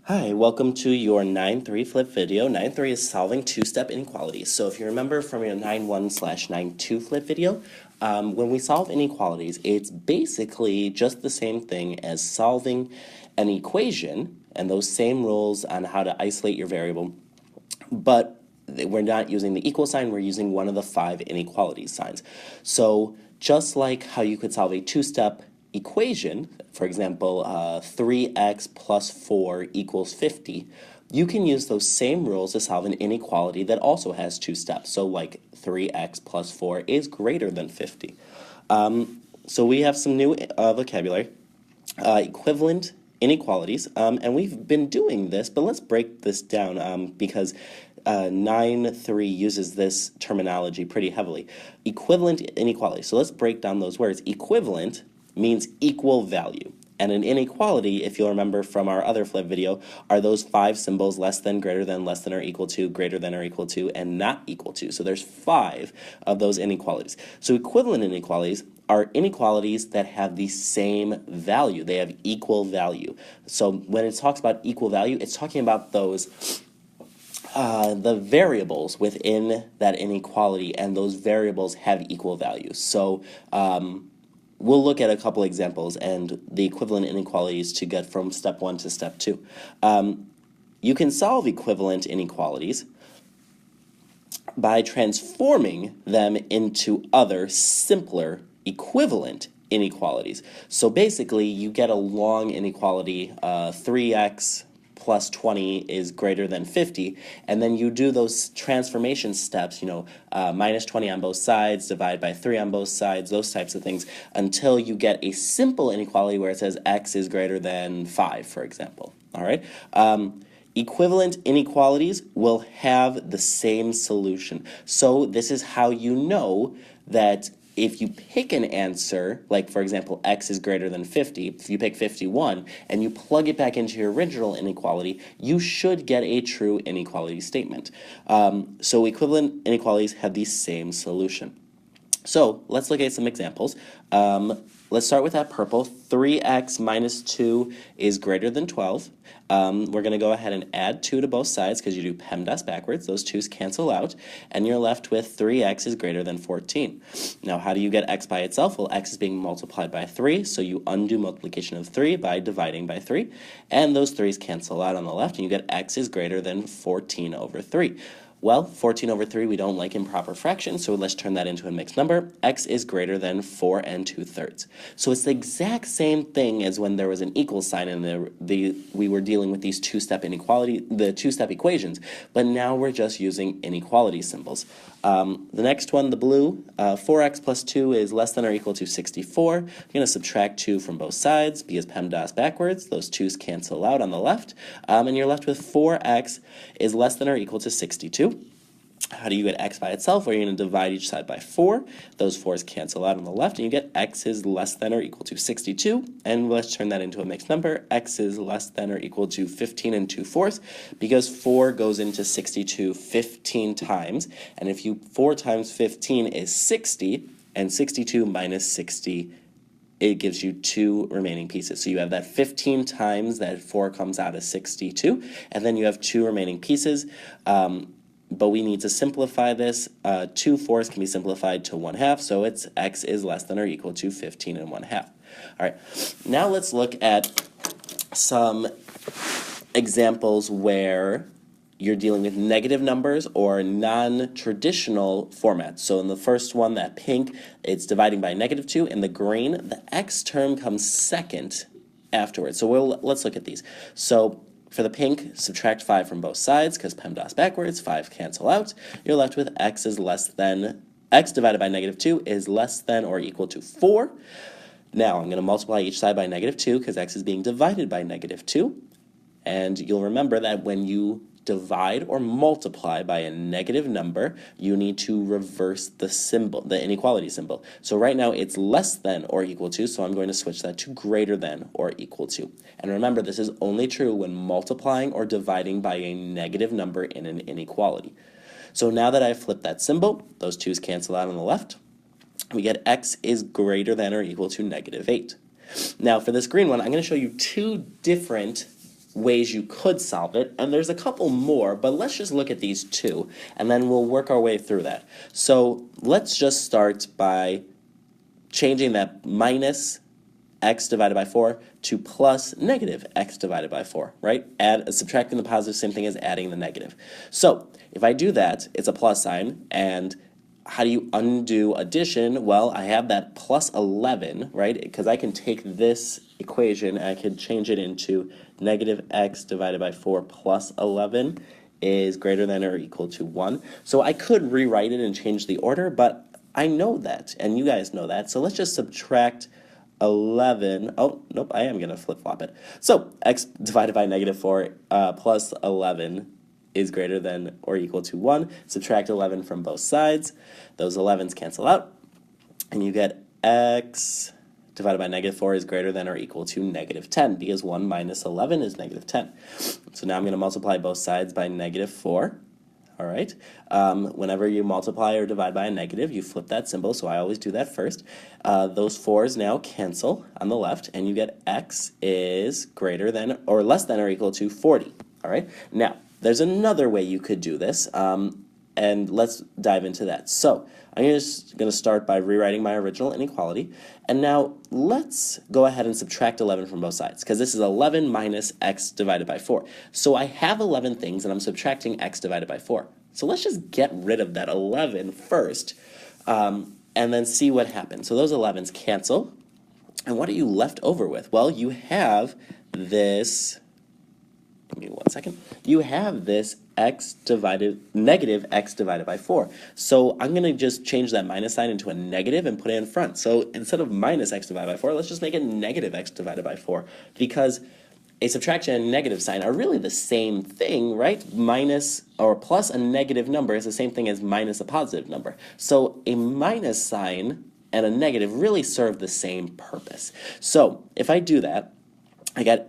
Hi, welcome to your 9-3 flip video. 9-3 is solving two-step inequalities. So if you remember from your 9-1/9-2 flip video, when we solve inequalities, it's basically just the same thing as solving an equation and those same rules on how to isolate your variable, but we're not using the equal sign, we're using one of the 5 inequality signs. So just like how you could solve a two-step equation, for example, 3x plus 4 equals 50, you can use those same rules to solve an inequality that also has 2 steps. So like 3x plus 4 is greater than 50. So we have some new vocabulary, equivalent inequalities, and we've been doing this, but let's break this down because 9-3 uses this terminology pretty heavily. Equivalent inequality. So let's break down those words. Equivalent means equal value. And an inequality, if you'll remember from our other flip video, are those 5 symbols: less than, greater than, less than or equal to, greater than or equal to, and not equal to. So there's 5 of those inequalities. So equivalent inequalities are inequalities that have the same value. They have equal value. So when it talks about equal value, it's talking about those the variables within that inequality, and those variables have equal value. So we'll look at a couple examples and the equivalent inequalities to get from step 1 to step 2. You can solve equivalent inequalities by transforming them into other simpler equivalent inequalities. So basically you get a long inequality, 3x plus 20 is greater than 50, and then you do those transformation steps, minus 20 on both sides, divide by 3 on both sides, those types of things, until you get a simple inequality where it says x is greater than 5, for example. All right. Equivalent inequalities will have the same solution. So this is how you know that if you pick an answer, like for example, x is greater than 50, if you pick 51 and you plug it back into your original inequality, you should get a true inequality statement. So equivalent inequalities have the same solution. So let's look at some examples. Let's start with that purple. 3x minus 2 is greater than 12. We're going to go ahead and add 2 to both sides because you do PEMDAS backwards. Those 2's cancel out, and you're left with 3x is greater than 14. Now, how do you get x by itself? Well, x is being multiplied by 3, so you undo multiplication of 3 by dividing by 3, and those 3's cancel out on the left, and you get x is greater than 14 over 3. Well, 14 over 3 we don't like improper fractions, so let's turn that into a mixed number. X is greater than 4 2/3. So it's the exact same thing as when there was an equal sign and we were dealing with these two-step equations, but now we're just using inequality symbols. The next one, the blue, 4x plus 2 is less than or equal to 64. You're going to subtract 2 from both sides because PEMDAS backwards. Those 2's cancel out on the left, and you're left with 4x is less than or equal to 62. How do you get x by itself? Well, you're going to divide each side by 4. Those 4's cancel out on the left, and you get x is less than or equal to 62. And let's turn that into a mixed number. X is less than or equal to 15 2/4 because 4 goes into 62 15 times. And if 4 times 15 is 60, and 62 minus 60, it gives you 2 remaining pieces. So you have that 15 times that 4 comes out as 62, and then you have 2 remaining pieces. But we need to simplify this. 2 fourths can be simplified to 1/2, so it's x is less than or equal to 15 1/2. All right, now let's look at some examples where you're dealing with negative numbers or non-traditional formats. So in the first one, that pink, it's dividing by -2. In the green, the x term comes second afterwards. So let's look at these. So for the pink, subtract 5 from both sides because PEMDAS backwards, 5 cancel out. You're left with x divided by -2 is less than or equal to 4. Now I'm going to multiply each side by -2 because x is being divided by -2. And you'll remember that when you divide or multiply by a negative number, you need to reverse the symbol, the inequality symbol. So right now it's less than or equal to, so I'm going to switch that to greater than or equal to. And remember, this is only true when multiplying or dividing by a negative number in an inequality. So now that I've flipped that symbol, those 2's cancel out on the left. We get x is greater than or equal to -8. Now for this green one, I'm going to show you 2 different ways you could solve it, and there's a couple more, but let's just look at these two, and then we'll work our way through that. So let's just start by changing that minus x divided by 4 to plus negative x divided by 4, right? Subtracting the positive, same thing as adding the negative. So if I do that, it's a plus sign, and how do you undo addition? Well, I have that plus 11, right? Because I can take this equation and I can change it into negative x divided by 4 plus 11 is greater than or equal to 1. So I could rewrite it and change the order, but I know that, and you guys know that. So let's just subtract 11. Oh, nope, I am going to flip-flop it. So x divided by negative 4 plus 11 is greater than or equal to 1. Subtract 11 from both sides. Those 11s cancel out, and you get x divided by negative 4 is greater than or equal to negative 10, because 1 minus 11 is negative 10. So now I'm going to multiply both sides by negative 4. All right. Whenever you multiply or divide by a negative, you flip that symbol, so I always do that first. Those 4's now cancel on the left, and you get x is greater than or less than or equal to 40. All right. Now, there's another way you could do this, and let's dive into that. So I'm just going to start by rewriting my original inequality, and now let's go ahead and subtract 11 from both sides, because this is 11 minus x divided by 4. So I have 11 things, and I'm subtracting x divided by 4. So let's just get rid of that 11 first, and then see what happens. So those 11s cancel, and what are you left over with? Well, you have this... Give me 1 second. You have this negative x divided by 4. So I'm going to just change that minus sign into a negative and put it in front. So instead of minus x divided by 4, let's just make it negative x divided by 4, because a subtraction and negative sign are really the same thing, right? Minus or plus a negative number is the same thing as minus a positive number. So a minus sign and a negative really serve the same purpose. So if I do that, I got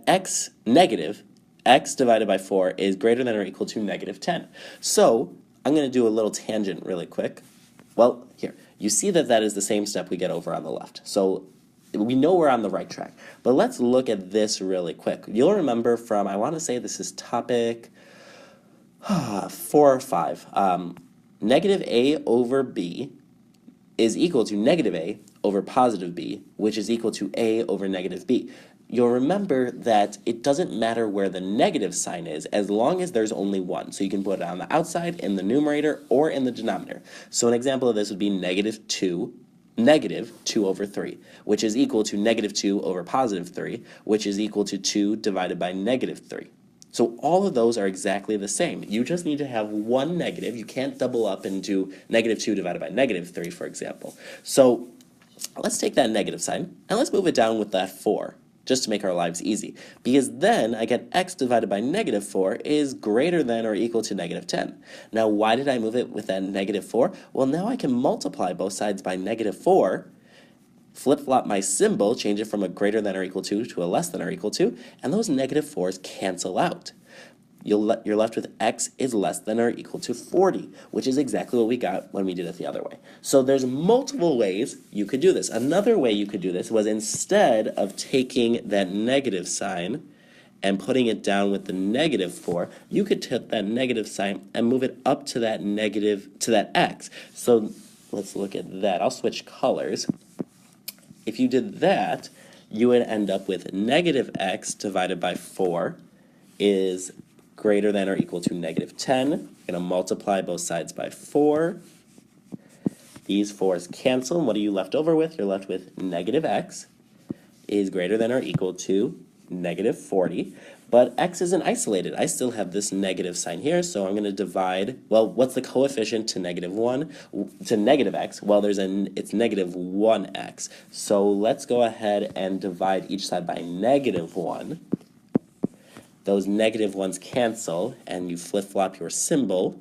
negative x divided by 4 is greater than or equal to negative 10. So I'm going to do a little tangent really quick. Well, here, you see that that is the same step we get over on the left. So we know we're on the right track. But let's look at this really quick. You'll remember from, I want to say this is topic 4 or 5. Negative a over b is equal to negative a over positive b, which is equal to a over negative b. You'll remember that it doesn't matter where the negative sign is as long as there's only one. So you can put it on the outside, in the numerator, or in the denominator. So an example of this would be negative 2 over 3, which is equal to negative 2 over positive 3, which is equal to 2 divided by negative 3. So all of those are exactly the same. You just need to have one negative. You can't double up and do negative 2 divided by negative 3, for example. So let's take that negative sign, and let's move it down with that 4. Just to make our lives easy, because then I get x divided by negative 4 is greater than or equal to negative 10. Now, why did I move it with that negative 4? Well, now I can multiply both sides by negative 4, flip-flop my symbol, change it from a greater than or equal to a less than or equal to, and those negative 4's cancel out. You're left with x is less than or equal to 40, which is exactly what we got when we did it the other way. So there's multiple ways you could do this. Another way you could do this was, instead of taking that negative sign and putting it down with the negative 4, you could take that negative sign and move it up to that x. So let's look at that. I'll switch colors. If you did that, you would end up with negative x divided by 4 is greater than or equal to negative 10. I'm going to multiply both sides by 4. These 4's cancel, and what are you left over with? You're left with negative x is greater than or equal to negative 40. But x isn't isolated. I still have this negative sign here, so I'm going to divide. Well, what's the coefficient to negative 1? To negative x? Well, it's negative 1x. So let's go ahead and divide each side by negative 1. Those negative ones cancel, and you flip-flop your symbol.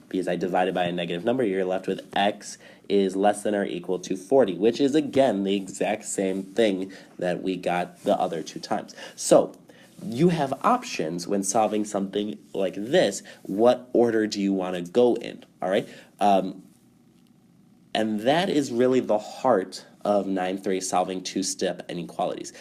Because I divided by a negative number, you're left with x is less than or equal to 40, which is, again, the exact same thing that we got the other 2 times. So you have options when solving something like this. What order do you want to go in? All right? And that is really the heart of 9-3 solving two-step inequalities.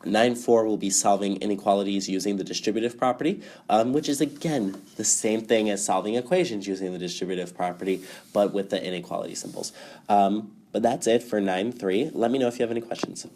9.4 will be solving inequalities using the distributive property, which is again the same thing as solving equations using the distributive property, but with the inequality symbols. But that's it for 9.3. Let me know if you have any questions.